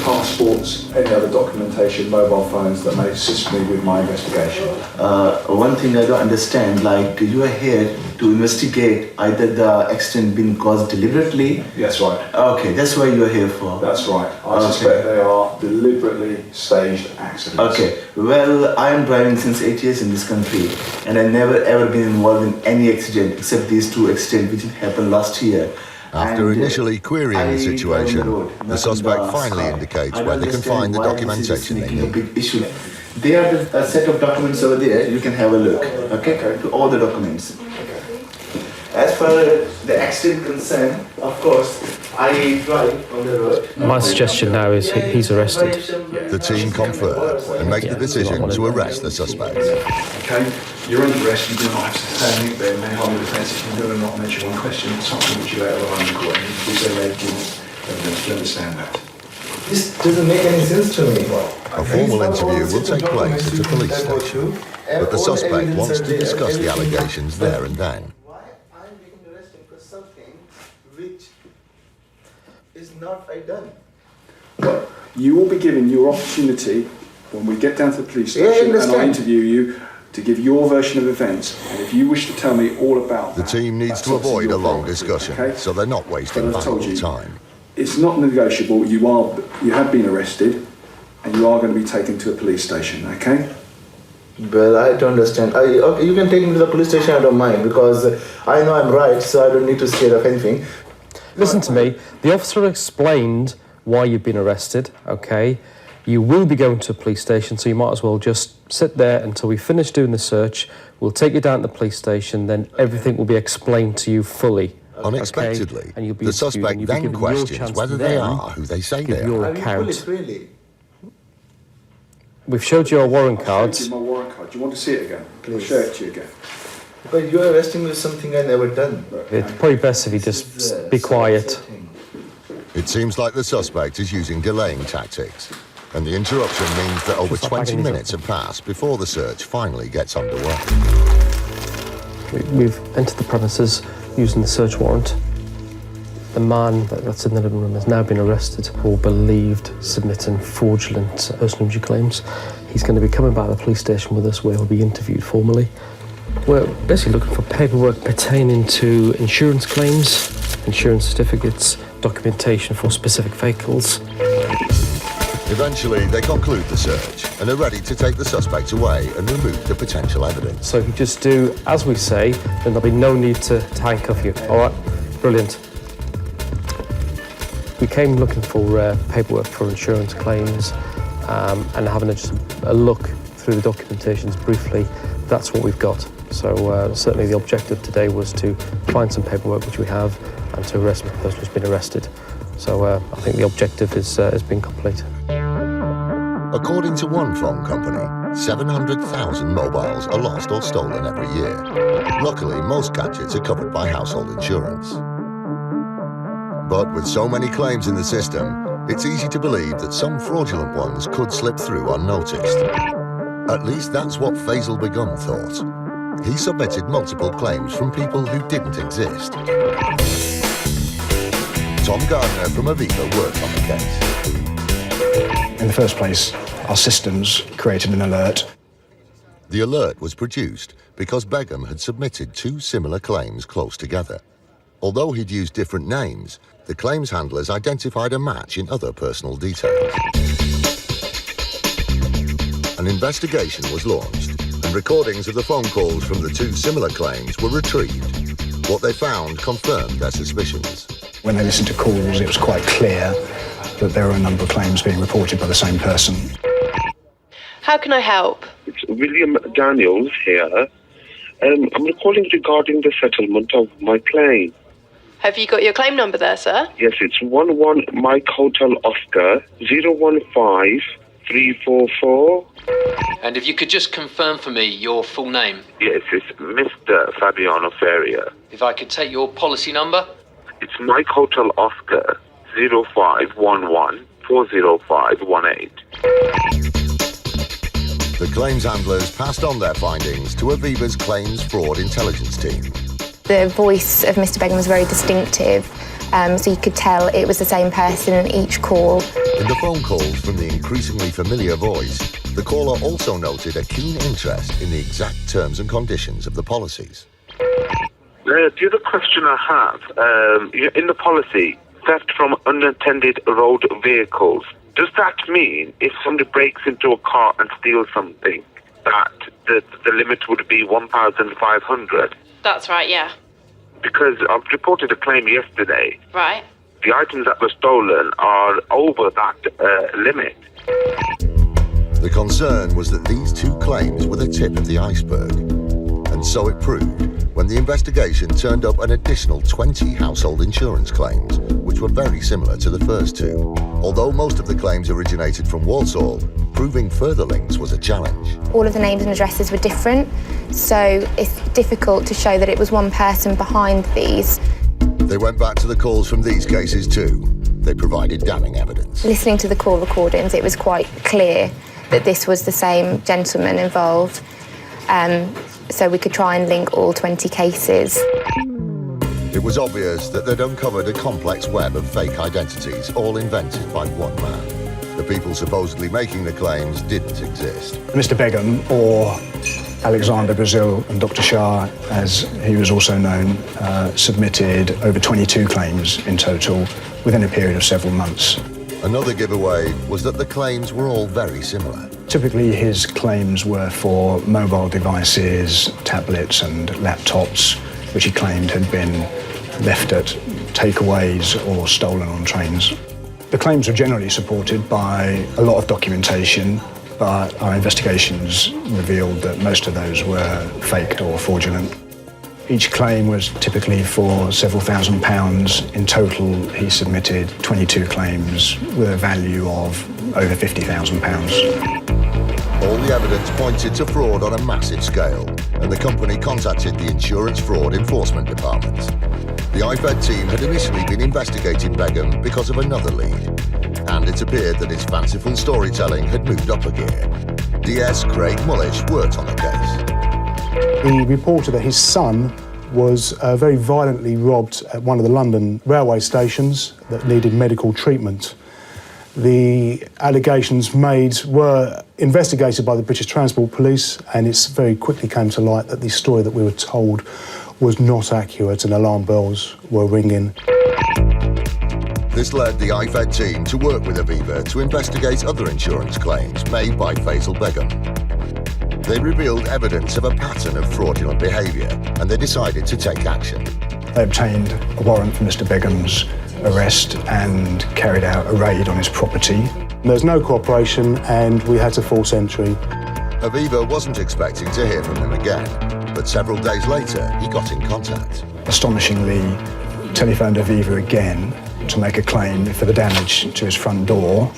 Speaker 14: passports, any other documentation, mobile phones that may assist me with my investigation.
Speaker 19: One thing I don't understand, like you are here to investigate either the accident being caused deliberately.
Speaker 14: That's right.
Speaker 19: Okay, that's what you are here for.
Speaker 14: That's right. I suspect they are deliberately staged accidents.
Speaker 19: Okay, well, I am driving since 8 years in this country and I've never ever been involved in any accident except these 2 accidents which happened last year.
Speaker 1: After initially querying the situation, the suspect finally indicates where they can find the documentation they need.
Speaker 19: There are a set of documents over there, you can have a look, okay, to all the documents. As far as the accident concerned, of course, I drive on the road.
Speaker 18: My suggestion now is he's arrested.
Speaker 1: The team confer and make the decision to arrest the suspect.
Speaker 14: Okay, you're under arrest, you do not have to say anything, but it may harm the defence if you do not mention one question, something which you later on in court, and you say they give evidence, you understand that?
Speaker 19: This doesn't make any sense to me.
Speaker 1: A formal interview will take place at the police station, but the suspect wants to discuss the allegations there and then.
Speaker 19: Why I'm being arrested for something which is not I done?
Speaker 14: You will be given your opportunity when we get down to the police station and I'll interview you to give your version of events. And if you wish to tell me all about
Speaker 1: The team needs to avoid a long discussion, so they're not wasting valuable time.
Speaker 14: it's not negotiable. You have been arrested and you are going to be taken to a police station, okay?
Speaker 19: Well, I don't understand. Okay, you can take me to the police station, I don't mind, because I know I'm right, so I don't need to scare of anything.
Speaker 18: Listen to me. The officer explained why you've been arrested, okay? You will be going to a police station, so you might as well just sit there until we finish doing the search. We'll take you down to the police station, then everything will be explained to you fully.
Speaker 1: Unexpectedly,
Speaker 18: okay? And you'll be
Speaker 1: the suspect then questions whether they are who they say they
Speaker 18: your
Speaker 1: are.
Speaker 18: account.
Speaker 19: Really?
Speaker 18: We've showed you our warrant cards.
Speaker 14: I've showed you my warrant card. Do you want to see it again? I'll show it to you again.
Speaker 19: But you're arresting me with something I never done.
Speaker 18: It's probably best if you just be quiet.
Speaker 1: It seems like the suspect is using delaying tactics, and the interruption means that over 20 minutes have passed before the search finally gets underway.
Speaker 18: We've entered the premises using the search warrant. The man that's in the living room has now been arrested for believed submitting fraudulent personal injury claims. He's going to be coming back to the police station with us where he'll be interviewed formally. We're basically looking for paperwork pertaining to insurance claims, insurance certificates, documentation for specific vehicles.
Speaker 1: Eventually, they conclude the search and are ready to take the suspect away and remove the potential evidence.
Speaker 18: So if you just do as we say, then there'll be no need to handcuff you. All right, brilliant. We came looking for paperwork for insurance claims and having just a look through the documentations briefly. That's what we've got. So certainly the objective today was to find some paperwork, which we have, and to arrest the person who's been arrested. So I think the objective has been complete.
Speaker 1: According to one phone company, 700,000 mobiles are lost or stolen every year. Luckily, most gadgets are covered by household insurance. But with so many claims in the system, it's easy to believe that some fraudulent ones could slip through unnoticed. At least that's what Faisal Begum thought. He submitted multiple claims from people who didn't exist. Tom Gardner from Aviva worked on the case.
Speaker 6: In the first place, our systems created an alert.
Speaker 1: The alert was produced because Begum had submitted two similar claims close together. Although he'd used different names, the claims handlers identified a match in other personal details. An investigation was launched, and recordings of the phone calls from the two similar claims were retrieved. What they found confirmed their suspicions.
Speaker 6: When they listened to calls, it was quite clear that there were a number of claims being reported by the same person.
Speaker 20: How can I help?
Speaker 21: It's William Daniels here. I'm calling regarding the settlement of my claim.
Speaker 20: Have you got your claim number there, sir?
Speaker 21: Yes, it's 11 Mike Hotel Oscar 015344.
Speaker 22: And if you could just confirm for me your full name.
Speaker 21: Yes, it's Mr. Fabiano Feria.
Speaker 22: If I could take your policy number.
Speaker 21: It's Mike Hotel Oscar 0511 40518.
Speaker 1: The claims handlers passed on their findings to Aviva's claims fraud intelligence team.
Speaker 23: The voice of Mr. Begum was very distinctive, so you could tell it was the same person in each call.
Speaker 1: In the phone calls from the increasingly familiar voice, the caller also noted a keen interest in the exact terms and conditions of the policies.
Speaker 21: The other question I have, in the policy, theft from unattended road vehicles, does that mean if somebody breaks into a car and steals something, that the limit would be 1,500?
Speaker 20: That's right, yeah.
Speaker 21: Because I've reported a claim yesterday.
Speaker 20: Right.
Speaker 21: The items that were stolen are over that limit.
Speaker 1: The concern was that these two claims were the tip of the iceberg. And so it proved when the investigation turned up an additional 20 household insurance claims, which were very similar to the first two. Although most of the claims originated from Walsall, proving further links was a challenge.
Speaker 23: All of the names and addresses were different, so it's difficult to show that it was one person behind these.
Speaker 1: They went back to the calls from these cases too, they provided damning evidence.
Speaker 23: Listening to the call recordings, it was quite clear that this was the same gentleman involved. So we could try and link all 20 cases.
Speaker 1: It was obvious that they'd uncovered a complex web of fake identities, all invented by one man. The people supposedly making the claims didn't exist.
Speaker 6: Mr. Begum, or Alexander Brazil and Dr. Shah, as he was also known, submitted over 22 claims in total within a period of several months.
Speaker 1: Another giveaway was that the claims were all very similar.
Speaker 6: Typically his claims were for mobile devices, tablets and laptops, which he claimed had been left at takeaways or stolen on trains. The claims were generally supported by a lot of documentation, but our investigations revealed that most of those were faked or fraudulent. Each claim was typically for several £1,000s. In total, he submitted 22 claims with a value of over £50,000.
Speaker 1: All the evidence pointed to fraud on a massive scale, and the company contacted the Insurance Fraud Enforcement Department. The IFED team had initially been investigating Begum because of another lead, and it appeared that his fanciful storytelling had moved up a gear. DS Craig Mullish worked on the case.
Speaker 4: He reported that his son was very violently robbed at one of the London railway stations that needed medical treatment. The allegations made were investigated by the British Transport Police, and it very quickly came to light that the story that we were told was not accurate and alarm bells were ringing.
Speaker 1: This led the IFED team to work with Aviva to investigate other insurance claims made by Faisal Begum. They revealed evidence of a pattern of fraudulent behaviour, and they decided to take action.
Speaker 6: They obtained a warrant for Mr. Begum's arrest and carried out a raid on his property.
Speaker 4: There was no cooperation and we had to force entry.
Speaker 1: Aviva wasn't expecting to hear from him again, but several days later he got in contact.
Speaker 6: Astonishingly, telephoned Aviva again to make a claim for the damage to his front door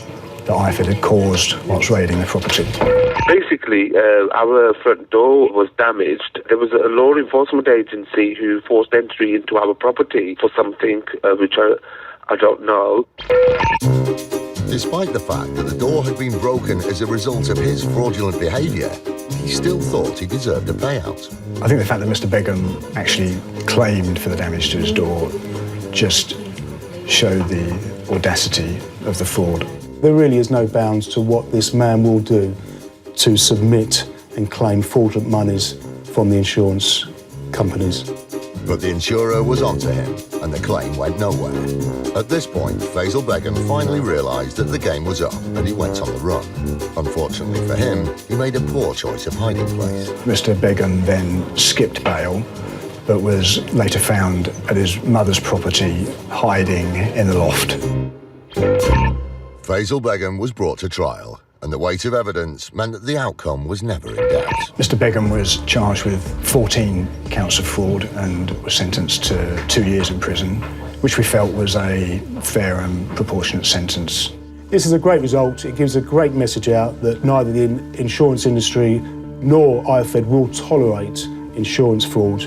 Speaker 6: that IFED had caused whilst raiding the property.
Speaker 21: Basically, our front door was damaged. There was a law enforcement agency who forced entry into our property for something which I don't know.
Speaker 1: Despite the fact that the door had been broken as a result of his fraudulent behaviour, he still thought he deserved a payout.
Speaker 6: I think the fact that Mr. Begum actually claimed for the damage to his door just showed the audacity of the fraud.
Speaker 4: There really is no bounds to what this man will do to submit and claim fraudulent monies from the insurance companies.
Speaker 1: But the insurer was onto him, and the claim went nowhere. At this point, Faisal Begum finally realised that the game was up, and he went on the run. Unfortunately for him, he made a poor choice of hiding place.
Speaker 6: Mr. Begum then skipped bail, but was later found at his mother's property, hiding in the loft.
Speaker 1: Faisal Begum was brought to trial, and the weight of evidence meant that the outcome was never in doubt.
Speaker 6: Mr. Begum was charged with 14 counts of fraud and was sentenced to 2 years in prison, which we felt was a fair and proportionate sentence.
Speaker 4: This is a great result. It gives a great message out that neither the insurance industry nor IFED will tolerate insurance fraud,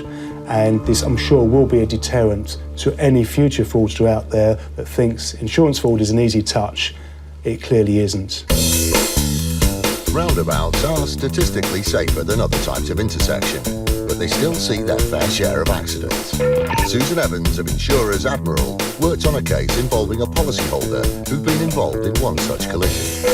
Speaker 4: and this, I'm sure, will be a deterrent to any future fraudster out there that thinks insurance fraud is an easy touch. It clearly isn't.
Speaker 1: Roundabouts are statistically safer than other types of intersection, but they still see their fair share of accidents. Susan Evans of Insurers Admiral worked on a case involving a policyholder who'd been involved in one such collision.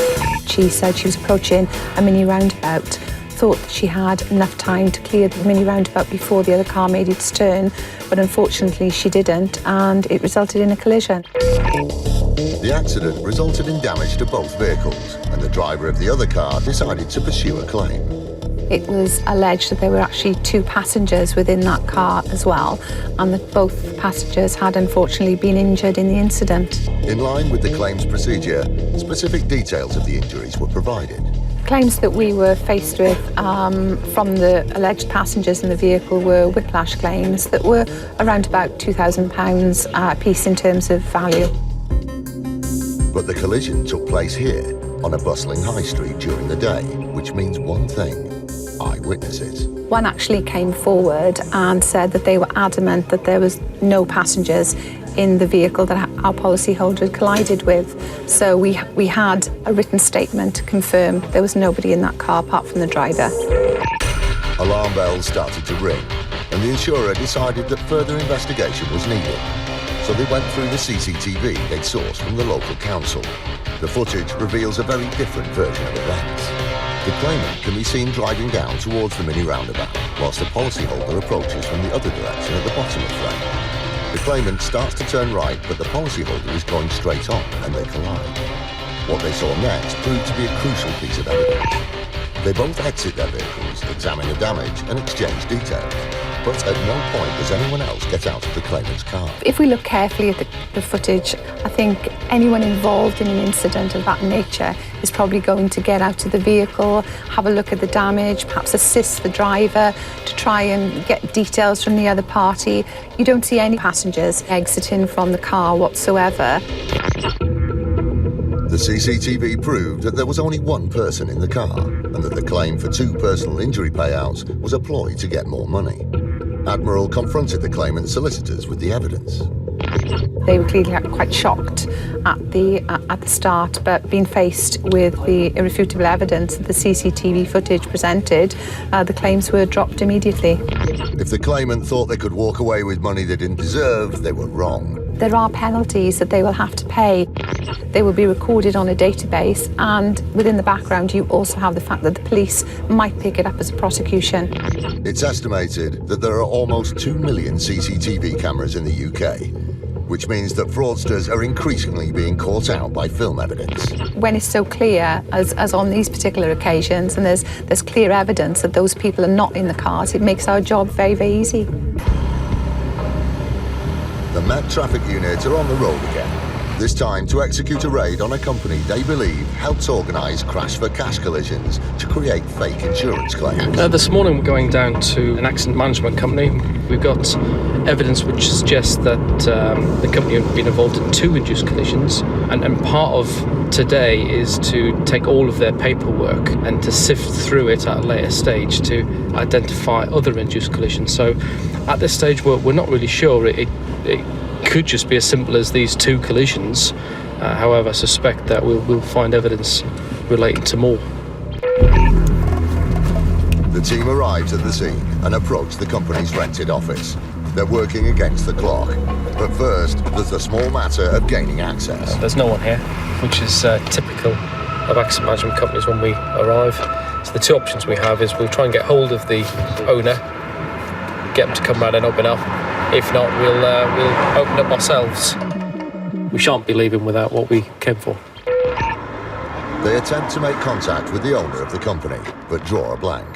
Speaker 17: She said she was approaching a mini roundabout, thought that she had enough time to clear the mini roundabout before the other car made its turn, but unfortunately she didn't, and it resulted in a collision.
Speaker 1: The accident resulted in damage to both vehicles, and the driver of the other car decided to pursue a claim.
Speaker 17: It was alleged that there were actually 2 passengers within that car as well, and that both passengers had unfortunately been injured in the incident.
Speaker 1: In line with the claims procedure, specific details of the injuries were provided.
Speaker 17: Claims that we were faced with from the alleged passengers in the vehicle were whiplash claims that were around about £2,000 a piece in terms of value.
Speaker 1: But the collision took place here, on a bustling high street during the day, which means one thing: eyewitnesses.
Speaker 17: One actually came forward and said that they were adamant that there was no passengers in the vehicle that our policyholder had collided with. So we had a written statement to confirm there was nobody in that car apart from the driver.
Speaker 1: Alarm bells started to ring, and the insurer decided that further investigation was needed. So they went through the CCTV they'd sourced from the local council. The footage reveals a very different version of events. The claimant can be seen driving down towards the mini roundabout, whilst the policyholder approaches from the other direction at the bottom of frame. The claimant starts to turn right, but the policyholder is going straight on, and they collide. What they saw next proved to be a crucial piece of evidence. They both exit their vehicles, examine the damage, and exchange details. But at no point does anyone else get out of the claimant's car.
Speaker 17: If we look carefully at the footage, I think anyone involved in an incident of that nature is probably going to get out of the vehicle, have a look at the damage, perhaps assist the driver to try and get details from the other party. You don't see any passengers exiting from the car whatsoever.
Speaker 1: The CCTV proved that there was only one person in the car, and that the claim for 2 personal injury payouts was a ploy to get more money. Admiral confronted the claimant's solicitors with the evidence.
Speaker 17: They were clearly quite shocked at the start, but being faced with the irrefutable evidence that the CCTV footage presented, the claims were dropped immediately.
Speaker 1: If the claimant thought they could walk away with money they didn't deserve, they were wrong.
Speaker 17: There are penalties that they will have to pay. They will be recorded on a database, and within the background you also have the fact that the police might pick it up as a prosecution.
Speaker 1: It's estimated that there are almost 2 million CCTV cameras in the UK, which means that fraudsters are increasingly being caught out by film evidence.
Speaker 17: When it's so clear, as on these particular occasions, and there's clear evidence that those people are not in the cars, it makes our job very, very easy.
Speaker 1: The Met Traffic Unit are on the road again, this time to execute a raid on a company they believe helps organise crash-for-cash collisions to create fake insurance claims.
Speaker 18: This morning we're going down to an accident management company. We've got evidence which suggests that the company had been involved in 2 induced collisions, and part of today is to take all of their paperwork and to sift through it at a later stage to identify other induced collisions. So at this stage we're not really sure. It could just be as simple as these 2 collisions. However, I suspect that we'll find evidence relating to more.
Speaker 1: The team arrives at the scene and approach the company's rented office. They're working against the clock. But first, there's the small matter of gaining access.
Speaker 18: There's no one here, which is typical of accident management companies when we arrive. So the 2 options we have is we'll try and get hold of the owner, get them to come round and open up. If not, we'll open up ourselves. We shan't be leaving without what we came for.
Speaker 1: They attempt to make contact with the owner of the company, but draw a blank.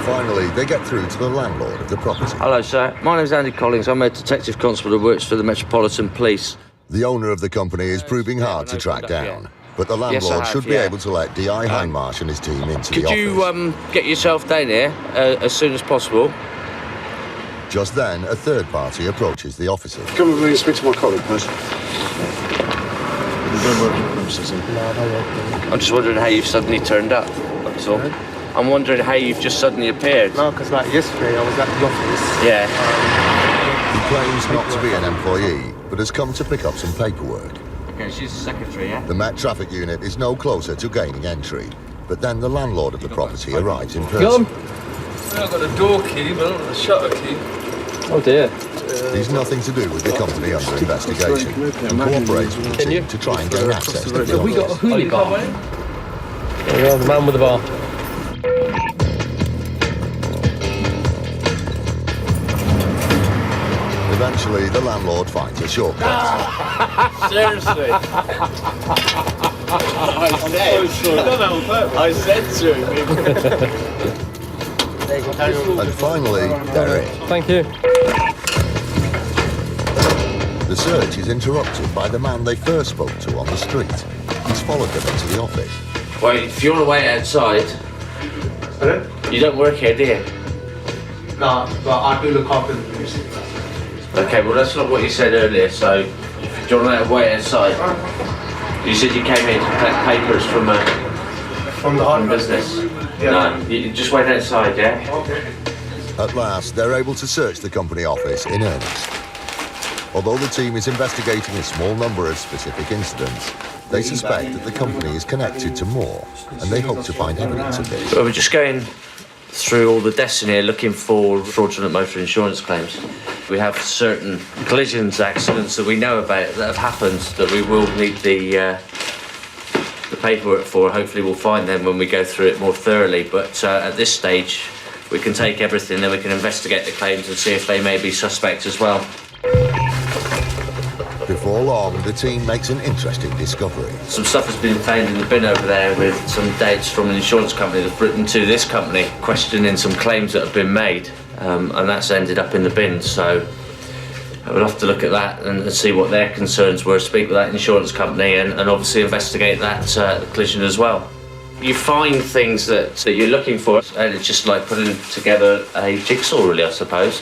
Speaker 1: Finally, they get through to the landlord of the property.
Speaker 5: Hello, sir. My name's Andy Collins. I'm a detective constable who works for the Metropolitan Police.
Speaker 1: The owner of the company is proving hard to track down, but the landlord should be able to let D.I. Hindmarsh and his team into the office.
Speaker 5: Could you get yourself down here as soon as possible?
Speaker 1: Just then, a third party approaches the officers.
Speaker 14: Come with me and speak to my colleague, please.
Speaker 5: I'm just wondering how you've suddenly turned up, that's all. I'm wondering how you've just suddenly appeared.
Speaker 16: No, because like yesterday I was at the office.
Speaker 5: Yeah.
Speaker 1: He claims not to be an employee, but has come to pick up some paperwork.
Speaker 5: Okay, she's the secretary, yeah?
Speaker 1: The Met Traffic Unit is no closer to gaining entry, but then the landlord of the property arrives in person.
Speaker 7: I've got a door key, but I don't have a shutter key.
Speaker 18: Oh dear.
Speaker 1: He's nothing to do with the company under investigation and cooperates with the team to try and gain access to the
Speaker 18: Have we got a hoolie bar? There we are, the man with the bar.
Speaker 1: Eventually, the landlord finds a shortcut.
Speaker 7: Seriously?
Speaker 5: I said to him.
Speaker 1: And finally, they're in.
Speaker 18: Thank you.
Speaker 1: The search is interrupted by the man they first spoke to on the street. He's followed them into the office.
Speaker 5: Wait, if you want to wait outside, you don't work here, do you?
Speaker 16: No, but I do look after the police.
Speaker 5: Okay, well that's not what you said earlier, so do you want to wait outside? You said you came here to collect papers from the business. Yeah. No, you just wait outside, yeah?
Speaker 16: Okay.
Speaker 1: At last, they're able to search the company office in earnest. Although the team is investigating a small number of specific incidents, they suspect that the company is connected to more, and they hope to find evidence of this.
Speaker 5: Well, we're just going through all the desks in here looking for fraudulent motor insurance claims. We have certain collisions, accidents that we know about that have happened that we will need the paperwork for. Hopefully we'll find them when we go through it more thoroughly, but at this stage we can take everything, then we can investigate the claims and see if they may be suspect as well.
Speaker 1: Before long, the team makes an interesting discovery.
Speaker 5: Some stuff has been found in the bin over there with some dates from an insurance company that's written to this company questioning some claims that have been made, and that's ended up in the bin. So we'll have to look at that and see what their concerns were, speak with that insurance company and obviously investigate that collision as well. You find things that you're looking for, and it's just like putting together a jigsaw really, I suppose.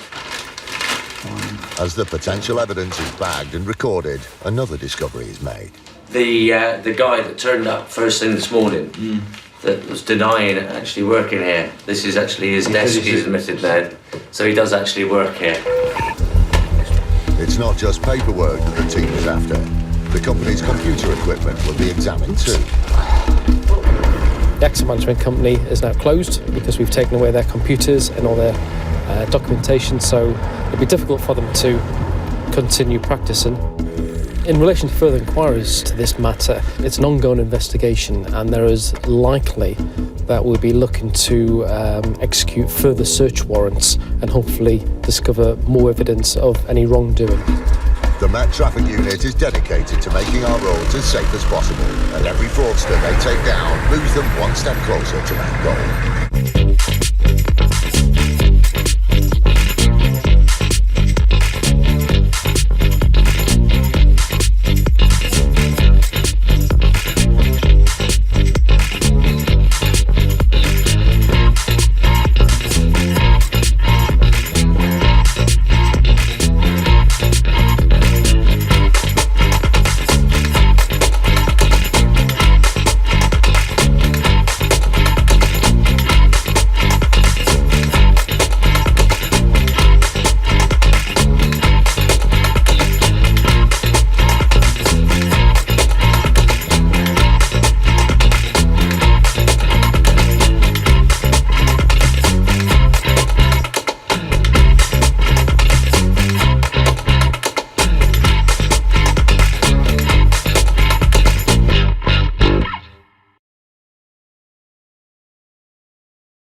Speaker 1: As the potential evidence is bagged and recorded, another discovery is made.
Speaker 5: The guy that turned up first thing this morning that was denying actually working here. This is actually his desk, he's admitted now. So he does actually work here.
Speaker 1: It's not just paperwork that the team is after. The company's computer equipment will be examined too.
Speaker 18: The accident management company is now closed because we've taken away their computers and all their documentation, so it'll be difficult for them to continue practicing. In relation to further inquiries to this matter, it's an ongoing investigation, and there is likely that we'll be looking to execute further search warrants and hopefully discover more evidence of any wrongdoing.
Speaker 1: The Met Traffic Unit is dedicated to making our roads as safe as possible, and every fraudster they take down moves them one step closer to that goal.